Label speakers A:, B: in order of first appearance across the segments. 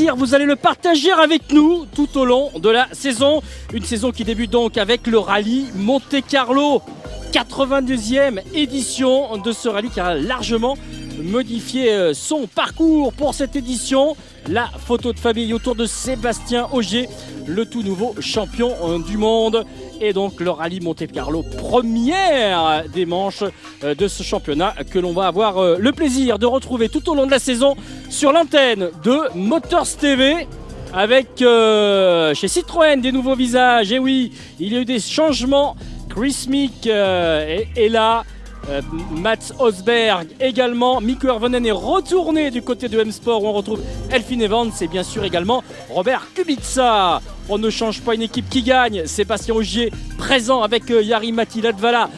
A: plaisir, vous allez le partager avec nous tout au long de la saison. Une saison qui débute donc avec le rallye Monte-Carlo. 82e édition de ce rallye qui a largement modifié son parcours pour cette édition. La photo de famille autour de Sébastien Ogier, le tout nouveau champion du monde. Et donc le rallye Monte-Carlo, première des manches de ce championnat que l'on va avoir le plaisir de retrouver tout au long de la saison sur l'antenne de Motors TV. Avec chez Citroën des nouveaux visages. Et oui, il y a eu des changements. Chris Meek est là. Mats Osberg également. Mikko Hirvonen est retourné du côté de M-Sport où on retrouve Elfyn Evans et bien sûr également Robert Kubica. On ne change pas une équipe qui gagne. Sébastien Ogier présent avec Jari-Matti Latvala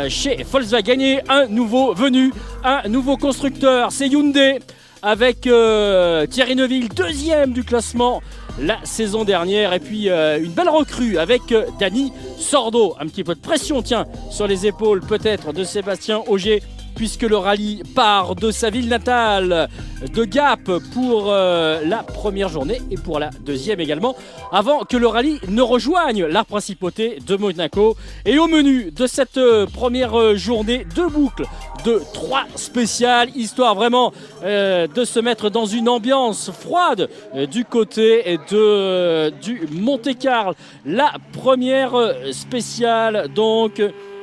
A: chez Volkswagen. Et un nouveau venu, un nouveau constructeur, c'est Hyundai avec Thierry Neuville, deuxième du classement la saison dernière. Et puis une belle recrue avec Dani Sordo. Un petit peu de pression, tiens, sur les épaules peut-être de Sébastien Ogier, puisque le rallye part de sa ville natale de Gap pour la première journée et pour la deuxième également, avant que le rallye ne rejoigne la principauté de Monaco. Et au menu de cette première journée, deux boucles de 3 spéciales, histoire vraiment de se mettre dans une ambiance froide du côté du Monte-Carlo. La première spéciale donc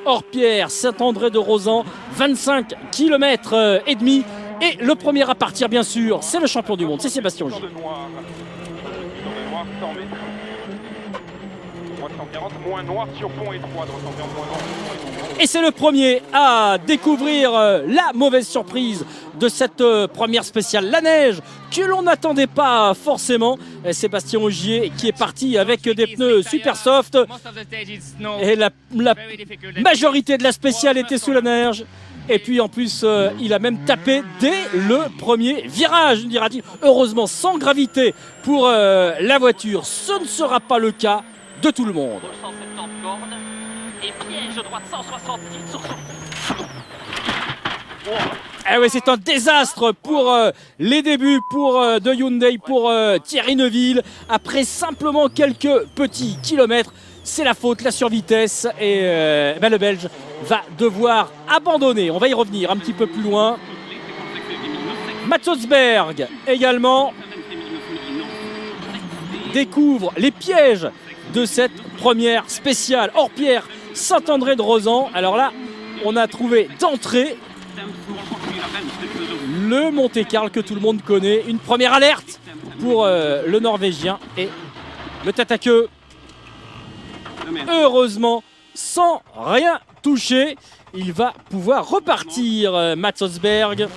A: Orpierre, Saint-André de Rosan, 25 km et demi. Et le premier à partir, bien sûr, c'est le champion du monde, c'est Sébastien Ogier.
B: 340, moins noir sur pont étroit,
A: et c'est le premier à découvrir la mauvaise surprise de cette première spéciale, la neige, que l'on n'attendait pas forcément. Sébastien Ogier qui est parti avec des pneus super soft. Et la majorité de la spéciale était sous la neige. Et puis en plus, il a même tapé dès le premier virage, dira-t-il. Heureusement, sans gravité pour la voiture. Ce ne sera pas le cas de tout le monde. Et piège droite 170 sur Ah oui, c'est un désastre pour les débuts de Hyundai, pour Thierry Neuville. Après simplement quelques petits kilomètres, c'est la faute, la survitesse. Et le Belge va devoir abandonner. On va y revenir un petit peu plus loin. Mats Osberg également découvre les pièges de cette première spéciale. Orpierre, Saint-André de Rosan. Alors là, on a trouvé d'entrée le Monte-Carlo que tout le monde connaît. Une première alerte pour le Norvégien et le tête à queue. Heureusement, sans rien toucher, il va pouvoir repartir. Mats Osberg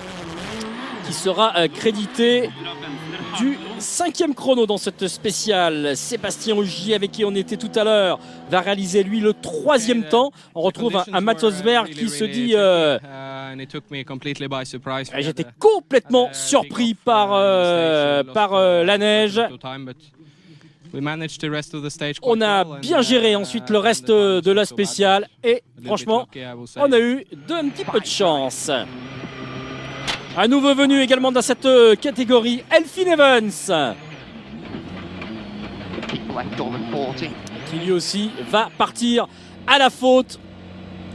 A: qui sera crédité du 5e chrono dans cette spéciale. Sébastien Ogier, avec qui on était tout à l'heure, va réaliser lui le 3e temps. On retrouve un Mats Osberg qui se dit j'étais complètement surpris par la neige. On a bien géré ensuite le reste de la spéciale et franchement on a eu un petit peu de chance. Un nouveau venu également dans cette catégorie, Elfyn Evans, qui lui aussi va partir à la faute,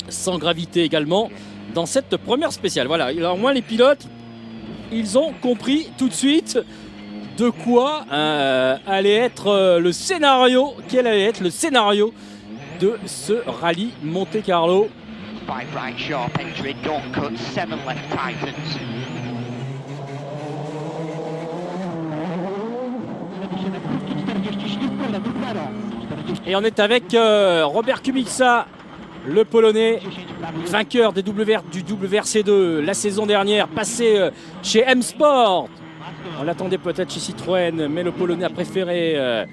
A: sans gravité également, dans cette première spéciale. Voilà, au moins les pilotes, ils ont compris tout de suite de quoi allait être le scénario, quel allait être le scénario de ce rallye Monte-Carlo. Et on est avec Robert Kubica, le Polonais, vainqueur du WRC2 la saison dernière, passé chez M-Sport. On l'attendait peut-être chez Citroën, mais le Polonais a préféré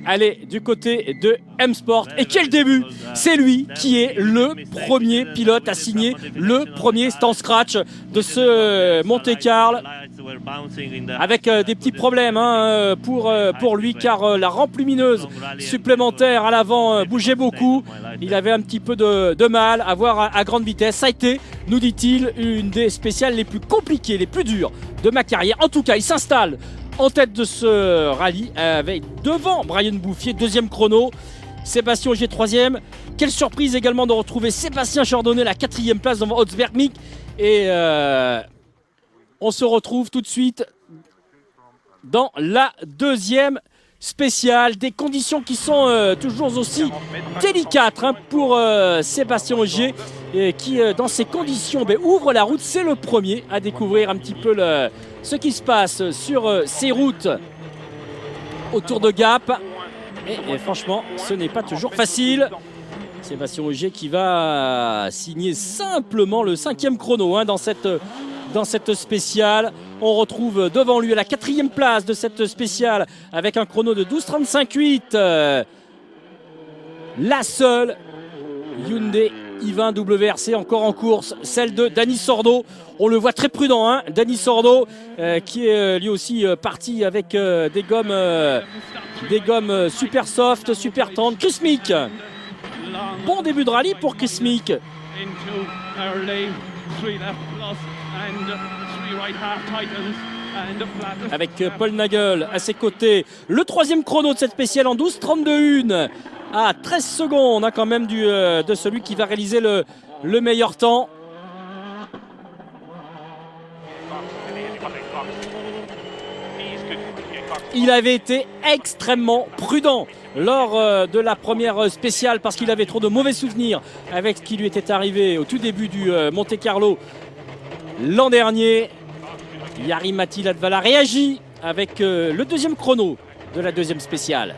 A: aller du côté de M-Sport. Et quel début! C'est lui qui est le premier pilote à signer le premier stand scratch de ce Monte-Carlo, avec des petits problèmes pour lui, car la rampe lumineuse supplémentaire à l'avant bougeait beaucoup. Il avait un petit peu de mal à voir à grande vitesse. Ça a été, nous dit-il, une des spéciales les plus compliquées, les plus dures de ma carrière. En tout cas, il s'installe en tête de ce rallye avec devant Brian Bouffier, deuxième chrono. Sébastien Ogier, troisième. Quelle surprise également de retrouver Sébastien Chardonnay, la quatrième place devant Hotsberg Mick. Et on se retrouve tout de suite dans la deuxième spéciale. Des conditions qui sont toujours aussi délicates pour Sébastien Ogier, qui dans ces conditions ouvre la route. C'est le premier à découvrir un petit peu ce qui se passe sur ces routes autour de Gap. Et franchement, ce n'est pas toujours facile. Sébastien Ogier qui va signer simplement le 5e chrono dans cette spéciale. On retrouve devant lui à la 4e place de cette spéciale avec un chrono de 12:35.8. La seule Hyundai i20 WRC encore en course, celle de Dani Sordo. On le voit très prudent, Dani Sordo, qui est lui aussi parti avec des gommes super soft, super tendres. Chris Meek, bon début de rallye pour Chris Meek. Avec Paul Nagel à ses côtés. Le 3e chrono de cette spéciale en 12:32.1 à 13 secondes quand même de celui qui va réaliser le meilleur temps. Il avait été extrêmement prudent lors de la première spéciale parce qu'il avait trop de mauvais souvenirs avec ce qui lui était arrivé au tout début du Monte Carlo l'an dernier. Jari-Matti Latvala réagit avec le 2e chrono de la 2e spéciale.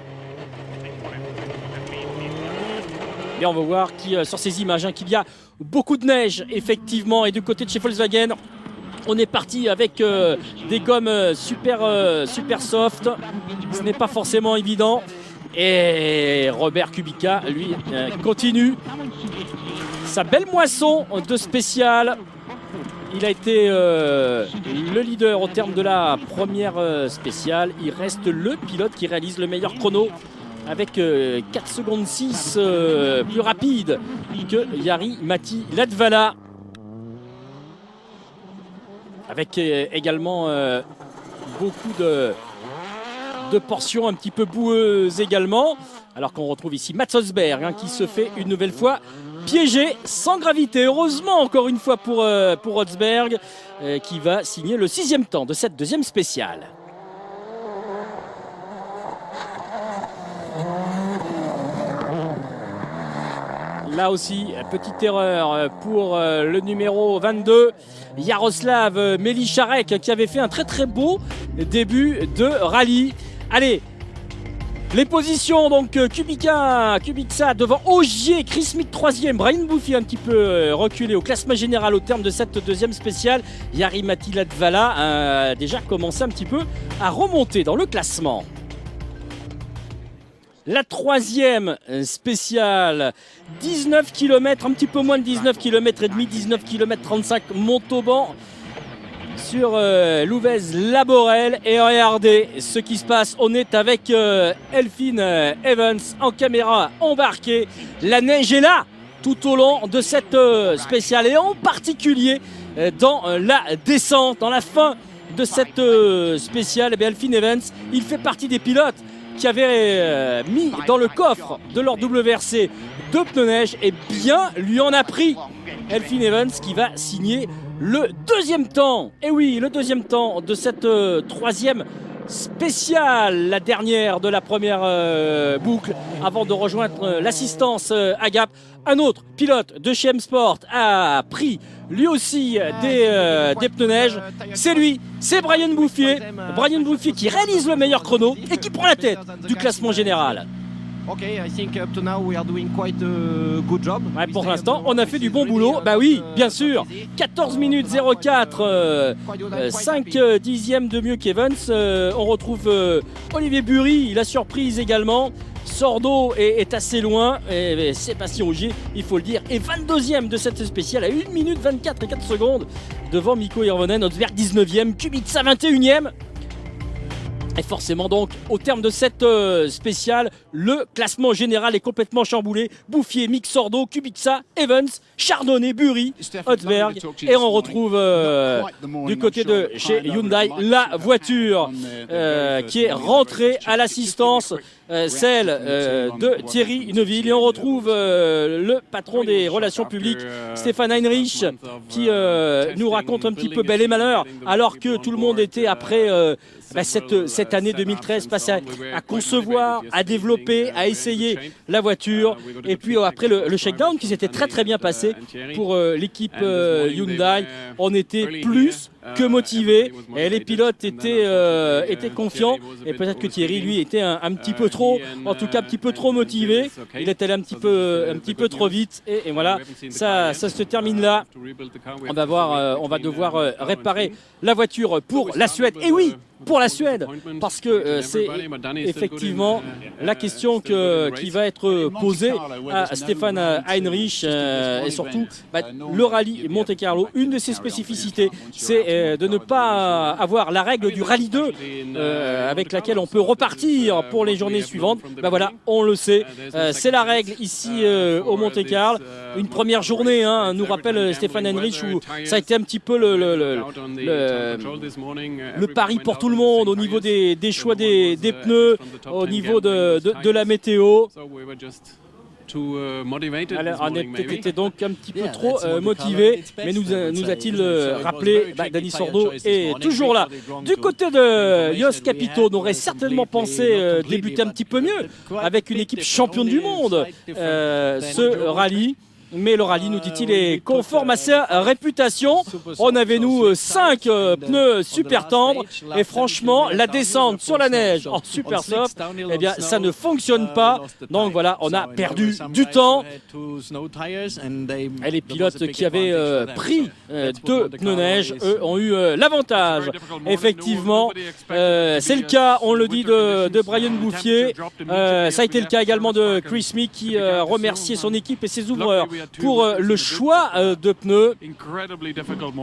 A: Et on va voir sur ces images qu'il y a beaucoup de neige effectivement, et du côté de chez Volkswagen on est parti avec des gommes super soft. Ce n'est pas forcément évident. Et Robert Kubica, lui, continue sa belle moisson de spéciale. Il a été le leader au terme de la première spéciale. Il reste le pilote qui réalise le meilleur chrono avec 4 secondes 6 plus rapide que Jari-Matti Latvala. Avec également beaucoup de portions un petit peu boueuses également. Alors qu'on retrouve ici Mats Hotsberg qui se fait une nouvelle fois piéger sans gravité. Heureusement encore une fois pour Hotsberg qui va signer le 6e temps de cette 2e spéciale. Là aussi, petite erreur pour le numéro 22, Jaroslav Melicharek, qui avait fait un très beau début de rallye. Allez, les positions, donc Kubica devant Ogier, Chris Meek 3e, Brian Bouffier un petit peu reculé au classement général au terme de cette 2e spéciale. Jari-Matti Latvala a déjà commencé un petit peu à remonter dans le classement. La 3e spéciale, 19 km, un petit peu moins de 19 km et demi, 19 km 35 Montauban sur Louvèze-Laborel. Et regardez ce qui se passe, on est avec Elfyn Evans en caméra embarquée. La neige est là tout au long de cette spéciale et en particulier dans la descente, dans la fin de cette spéciale. Elfyn Evans, il fait partie des pilotes qui avaient mis dans le coffre de leur WRC 2 pneus neige, et bien lui en a pris. Elfyn Evans qui va signer le 2e temps. Et oui, le 2e temps de cette 3e spéciale, la dernière de la première boucle, avant de rejoindre l'assistance à Gap. Un autre pilote de chez M-Sport a pris lui aussi des pneus neige. C'est lui, c'est Brian Bouffier. Brian Bouffier qui réalise le meilleur chrono et qui prend la tête du classement général. Pour l'instant, on a fait du bon boulot. Bah oui, bien sûr. 14 minutes 04, 5 dixièmes de mieux qu'Evans. On retrouve Olivier Bury, la surprise également. Sordo est assez loin, et Sébastien Ogier, il faut le dire, est 22e de cette spéciale à 1 minute 24 et 4 secondes devant Mikko Hirvonen. Hotsberg 19e, Kubica 21e. Et forcément donc, au terme de cette spéciale, le classement général est complètement chamboulé. Bouffier, Mixordo, Kubica, Evans, Chardonnay, Bury, Hotberg. Et on retrouve du côté de chez Hyundai la voiture qui est rentrée à l'assistance, celle de Thierry Neuville. Et on retrouve le patron des relations publiques, Stéphane Heinrich, qui nous raconte un petit peu bel et malheur, alors que tout le monde était après cette année 2013 passée à concevoir, à développer, à essayer la voiture. Et puis après le shakedown qui s'était très très bien passé pour l'équipe Hyundai, on était plus que motivés et les pilotes étaient confiants, et peut-être que Thierry lui était un petit peu trop, en tout cas un petit peu trop motivé. Il est allé un petit peu trop vite et voilà, ça se termine là. On va devoir réparer la voiture pour la Suède. Et oui, pour la Suède, parce que c'est effectivement la question qui va être posée à Stéphane Heinrich, et surtout le rallye Monte-Carlo. Une de ses spécificités, c'est de ne pas avoir la règle du rallye 2 avec laquelle on peut repartir pour les journées suivantes. Voilà, on le sait, c'est la règle ici au Monte-Carlo. Une première journée, nous rappelle Stéphane Heinrich, où ça a été un petit peu le pari pour tout le monde au niveau des choix des pneus, au niveau de la météo. Alors, on était donc un petit peu trop motivé, mais nous a-t-il rappelé, Dani Sordo est toujours là. Du côté de Jost Capito, on aurait certainement pensé débuter un petit peu mieux avec une équipe championne du monde ce rallye. Mais le rallye, nous dit-il, est conforme à sa réputation. On avait, nous, 5 pneus super tendres. Et franchement, la descente sur la neige en super soft, eh bien, ça ne fonctionne pas. Donc voilà, on a perdu du temps. Et les pilotes qui avaient pris 2 pneus neige, eux, ont eu l'avantage. Effectivement, c'est le cas, on le dit, de Brian Bouffier. Ça a été le cas également de Chris Meek, qui remerciait son équipe et ses ouvreurs pour le choix de pneus.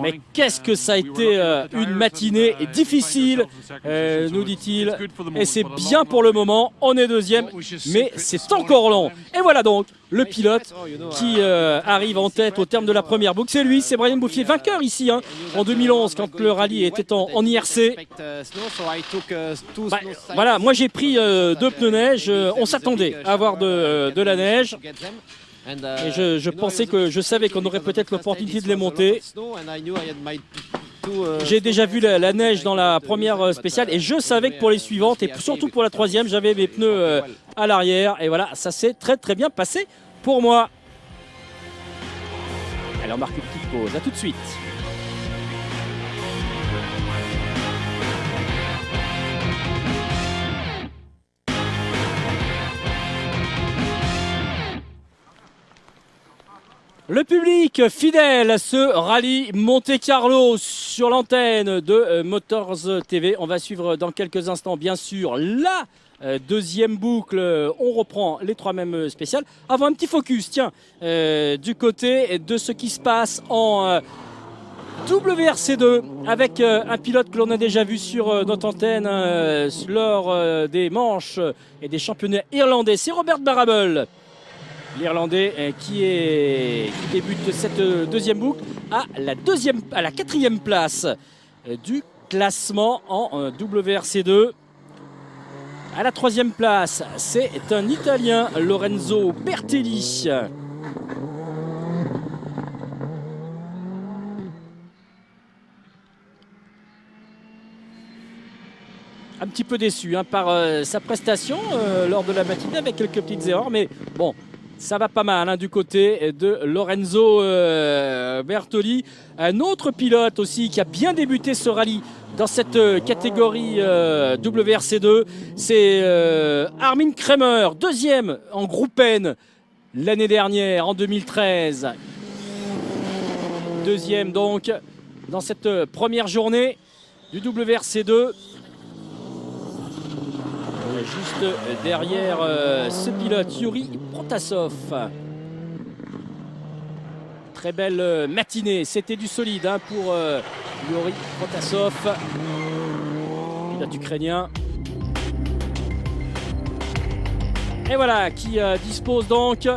A: Mais qu'est-ce que ça a été une matinée difficile, nous dit-il. Et c'est bien pour le moment, on est deuxième, mais c'est encore long. Et voilà donc le pilote qui arrive en tête au terme de la première boucle. C'est lui, c'est Brian Bouffier, vainqueur ici en 2011 quand le rallye était en IRC. Voilà, moi j'ai pris 2 pneus neige, on s'attendait à avoir de la neige. Et je savais qu'on aurait peut-être l'opportunité de les monter. J'ai déjà vu la neige dans la première spéciale et je savais que pour les suivantes et surtout pour la troisième, j'avais mes pneus à l'arrière. Et voilà, ça s'est très très bien passé pour moi. Allez, on marque une petite pause. À tout de suite. Le public fidèle à ce rallye Monte-Carlo sur l'antenne de Motors TV. On va suivre dans quelques instants, bien sûr, la deuxième boucle. On reprend les 3 mêmes spéciales. Avant, un petit focus, tiens, du côté de ce qui se passe en WRC2 avec un pilote que l'on a déjà vu sur notre antenne lors des manches et des championnats irlandais. C'est Robert Barrable, l'Irlandais qui débute cette deuxième boucle à la 4e place du classement en WRC2. À la 3e place, c'est un Italien, Lorenzo Bertelli. Un petit peu déçu par sa prestation lors de la matinée avec quelques petites erreurs, mais bon, ça va pas mal du côté de Lorenzo Bertoli. Un autre pilote aussi qui a bien débuté ce rallye dans cette catégorie WRC2, c'est Armin Kremer, 2e en groupe N l'année dernière, en 2013. 2e donc dans cette première journée du WRC2. Juste derrière ce pilote, Yuri Protasov. Très belle matinée, c'était du solide pour Yuri Protasov, pilote ukrainien. Et voilà, qui dispose donc,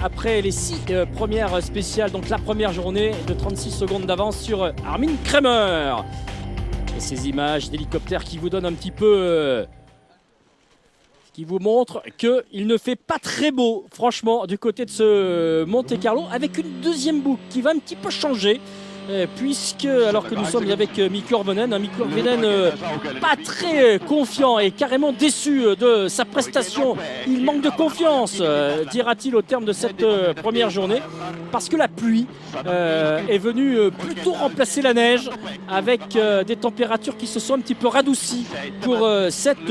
A: après les 6 premières spéciales, donc la première journée, de 36 secondes d'avance sur Armin Kremer. Et ces images d'hélicoptère qui vous donnent un petit peu... qui vous montre qu'il ne fait pas très beau, franchement, du côté de ce Monte-Carlo, avec une deuxième boucle qui va un petit peu changer, puisque, alors que nous sommes avec Mikko Hirvonen, pas très confiant et carrément déçu de sa prestation. Il manque de confiance, dira-t-il au terme de cette première journée, parce que la pluie est venue plutôt remplacer la neige, avec des températures qui se sont un petit peu radoucies pour cette...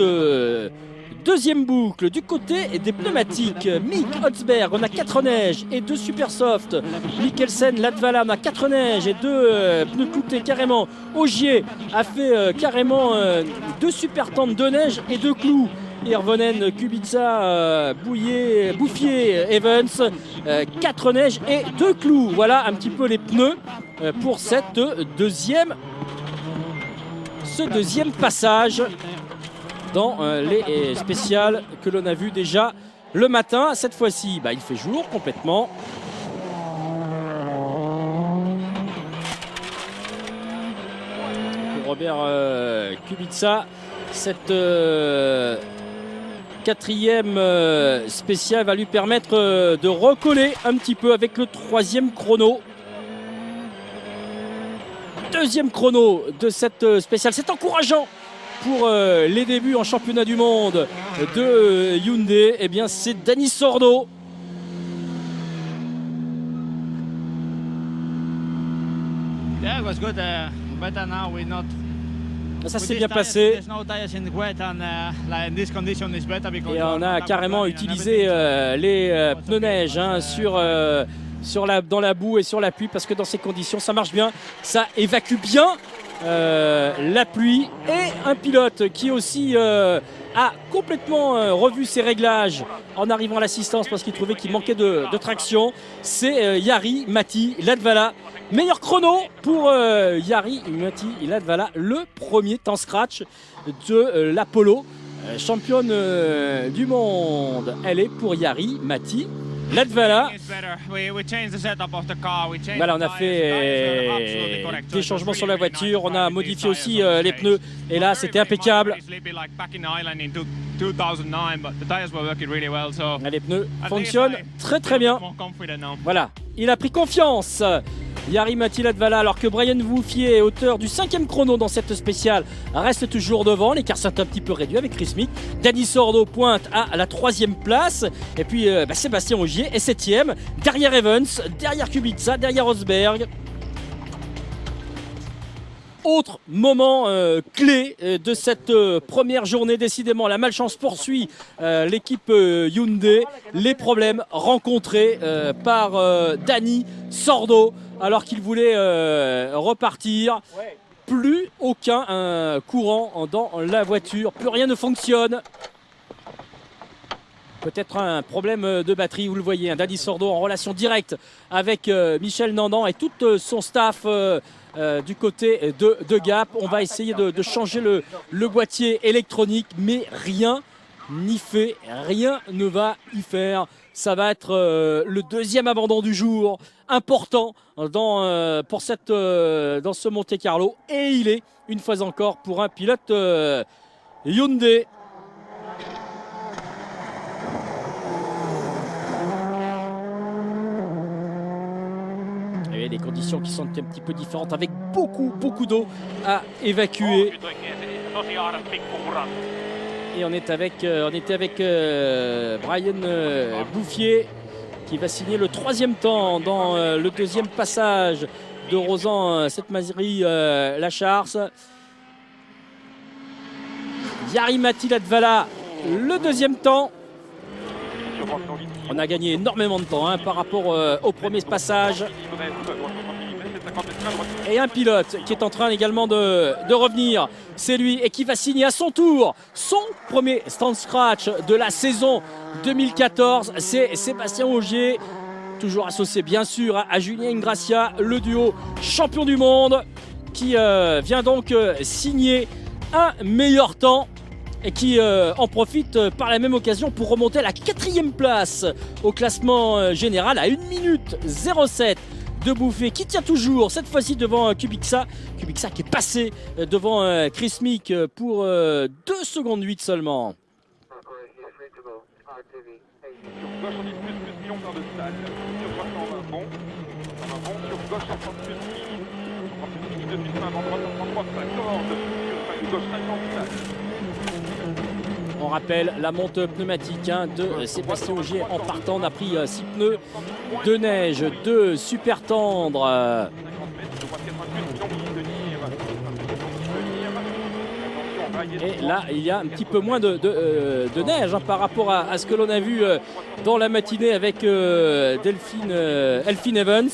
A: deuxième boucle. Du côté des pneumatiques, Mick Holtzberg, on a 4 neiges et 2 super soft. Mikkelsen, Latvala, on a 4 neiges et 2 pneus cloutés carrément. Ogier a fait carrément 2 super tentes de neige et 2 clous. Hirvonen, Kubica, Bouffier, Evans, 4 neiges et 2 clous. Voilà un petit peu les pneus pour ce deuxième passage dans les spéciales que l'on a vu déjà le matin. Cette fois-ci, il fait jour complètement. Pour Robert Kubica, cette 4e spéciale va lui permettre de recoller un petit peu avec le 3e chrono. 2e chrono de cette spéciale. C'est encourageant pour les débuts en championnat du monde de Hyundai. Eh bien, c'est Dani Sordo.
C: Yeah, it was good. Better now. We're not.
A: Ça s'est bien passé.
C: Et
A: on a carrément utilisé les pneus neige dans la boue et sur la pluie, parce que dans ces conditions, ça marche bien. Ça évacue bien la pluie. Et un pilote qui aussi a complètement revu ses réglages en arrivant à l'assistance parce qu'il trouvait qu'il manquait de traction. C'est Jari-Matti Latvala. Meilleur chrono pour Jari-Matti Latvala, le premier temps scratch de l'Apollo. Championne du monde, elle est pour Jari-Matti Latvala. Voilà, on a fait des changements sur la voiture, on a modifié aussi les pneus, et là c'était impeccable. Les pneus fonctionnent très très bien. Voilà, il a pris confiance, Jari-Matti Latvala, alors que Brian Bouffier, auteur du 5e chrono dans cette spéciale, reste toujours devant. L'écart s'est un petit peu réduit avec Chris Mick. Dani Sordo pointe à la 3e place. Et puis Sébastien Ogier est 7e. Derrière Evans, derrière Kubica, derrière Rosberg. Autre moment clé de cette première journée, décidément la malchance poursuit l'équipe Hyundai. Les problèmes rencontrés par Dani Sordo alors qu'il voulait repartir. Plus aucun courant dans la voiture, plus rien ne fonctionne. Peut-être un problème de batterie, vous le voyez, Dani Sordo en relation directe avec Michel Nandan et tout son staff du côté de Gap. On va essayer de changer le boîtier électronique, mais rien n'y fait, rien ne va y faire. Ça va être le 2e abandon du jour, important dans ce Monte-Carlo. Et il est, une fois encore, pour un pilote Hyundai. Et des conditions qui sont un petit peu différentes, avec beaucoup d'eau à évacuer. Et on était avec Brian Bouffier qui va signer le 3e temps dans le 2e passage de Rosan Setmazri-Lacharz. Jari-Matti Latvala, le 2e temps. On a gagné énormément de temps par rapport au premier passage. Et un pilote qui est en train également de revenir, c'est lui, et qui va signer à son tour son premier stand scratch de la saison 2014. C'est Sébastien Ogier, toujours associé bien sûr à Julien Ingrassia, le duo champion du monde, qui vient donc signer un meilleur temps et qui en profite par la même occasion pour remonter à la 4e place au classement général à 1 minute 07 de Bouffet, qui tient toujours cette fois-ci devant Kubica. Kubica qui est passé devant Chris Meek pour 2 secondes 8 seulement.
B: Gauche on dit plus million de stade. Sur droite on va bon. On va bon sur gauche 50 plus depuis 5 avant droite 33 50. Sur gauche 50 stade.
A: On rappelle la monte pneumatique de Sébastien Ogier en partant. On a pris 6 pneus de neige, 2 super tendres.
B: 50 mètres, je vois 88
A: Et là, il y a un petit peu moins de neige par rapport à ce que l'on a vu dans la matinée avec Elfyn Evans.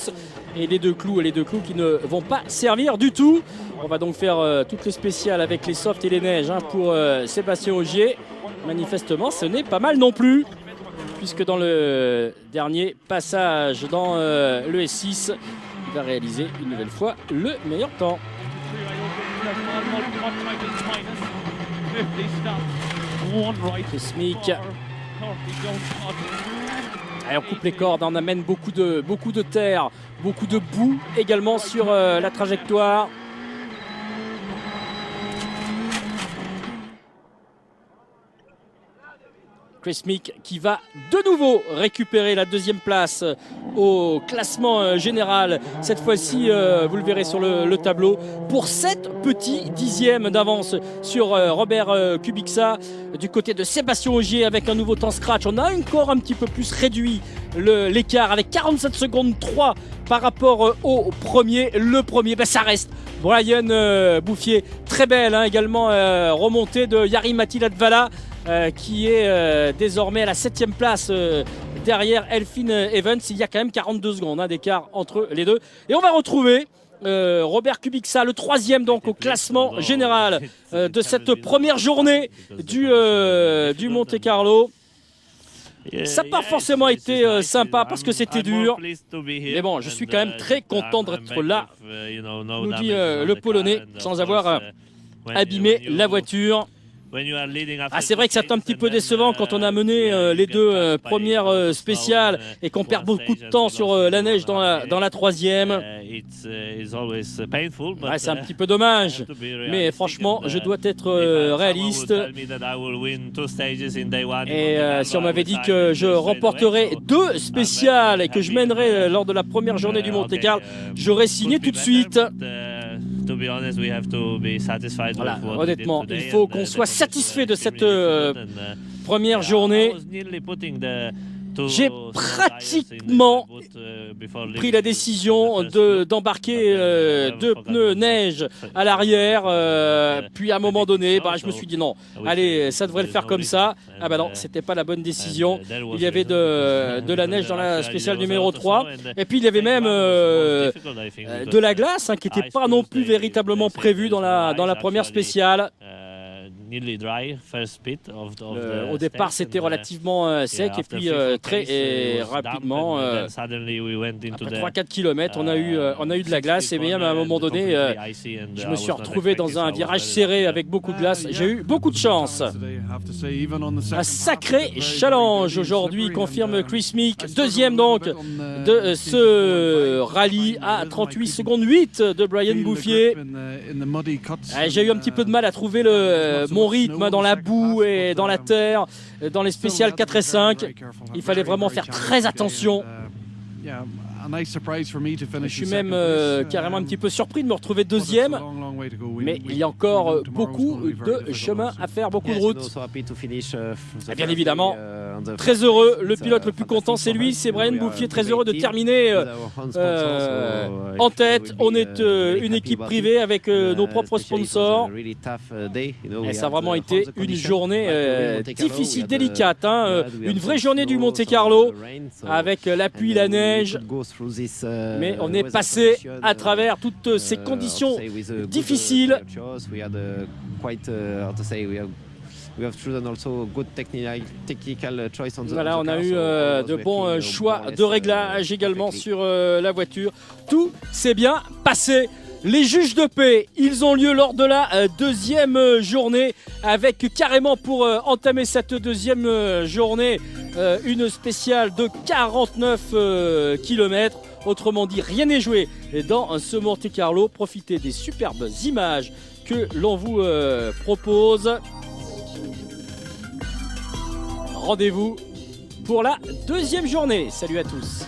A: Et les deux clous qui ne vont pas servir du tout. On va donc faire toutes les spéciales avec les softs et les neiges pour Sébastien Ogier. Manifestement, ce n'est pas mal non plus, puisque dans le dernier passage dans le S6, il va réaliser une nouvelle fois le meilleur temps. Chris Meek. Allez, on coupe les cordes, on amène beaucoup de terre, beaucoup de boue également sur la trajectoire. Chris Meek qui va de nouveau récupérer la 2e place au classement général. Cette fois-ci, vous le verrez sur le tableau, pour 7 petits dixièmes d'avance sur Robert Kubica. Du côté de Sébastien Ogier avec un nouveau temps scratch, on a encore un petit peu plus réduit l'écart avec 47 secondes 3 par rapport au premier. Le premier, ça reste Brian Bouffier. Très belle également remontée de Jari Matti-Latvala. Qui est désormais à la 7e place derrière Elfyn Evans. Il y a quand même 42 secondes d'écart entre les deux. Et on va retrouver Robert Kubica, le 3e donc au classement général de cette première journée du Monte Carlo. Ça n'a pas forcément été sympa parce que c'était dur. Mais bon, je suis quand même très content d'être là, nous dit le Polonais, sans avoir abîmé la voiture. C'est vrai que c'est un petit peu décevant quand on a mené les 2 premières spéciales et qu'on perd beaucoup de temps sur la neige dans la 3e. C'est un petit peu dommage, mais franchement je dois être réaliste. Et si on m'avait dit que je remporterais 2 spéciales et que je mènerais lors de la première journée du Monte Carlo, j'aurais signé tout de suite. Voilà, honnêtement, il faut qu'on soit satisfait de cette première journée. J'ai pratiquement pris la décision d'embarquer 2 pneus neige à l'arrière. Puis à un moment donné, je me suis dit non, allez, ça devrait le faire comme ça. Non, c'était pas la bonne décision. Il y avait de la neige dans la spéciale numéro 3. Et puis il y avait même de la glace qui n'était pas non plus véritablement prévue dans la première spéciale. Au départ, c'était relativement sec et puis très rapidement, après 3-4 km, on a eu de la glace et même à un moment donné, je me suis retrouvé dans un virage serré avec beaucoup de glace. J'ai eu beaucoup de chance. Un sacré challenge aujourd'hui, confirme Chris Meek, 2e donc de ce rallye à 38 secondes 8 de Brian Bouffier. J'ai eu un petit peu de mal à trouver mon rythme dans la boue et dans la terre, dans les spéciales 4 et 5. Il fallait vraiment faire très attention. Je suis même carrément un petit peu surpris de me retrouver 2e, mais il y a encore beaucoup de chemin à faire, beaucoup de route. Et bien évidemment, très heureux, le pilote le plus content c'est lui, c'est Brian Bouffier, très heureux de terminer en tête. On est une équipe privée avec nos propres sponsors. Et ça a vraiment été une journée difficile, délicate, une vraie journée du Monte Carlo avec la pluie, la neige. Mais on est passé à travers toutes ces conditions difficiles. Voilà, on a eu de bons choix de réglage également sur la voiture. Tout s'est bien passé. Les juges de paix, ils ont lieu lors de la deuxième journée avec carrément pour entamer cette deuxième journée une spéciale de 49 km. Autrement dit, rien n'est joué dans ce Monte-Carlo. Profitez des superbes images que l'on vous propose. Rendez-vous pour la deuxième journée. Salut à tous.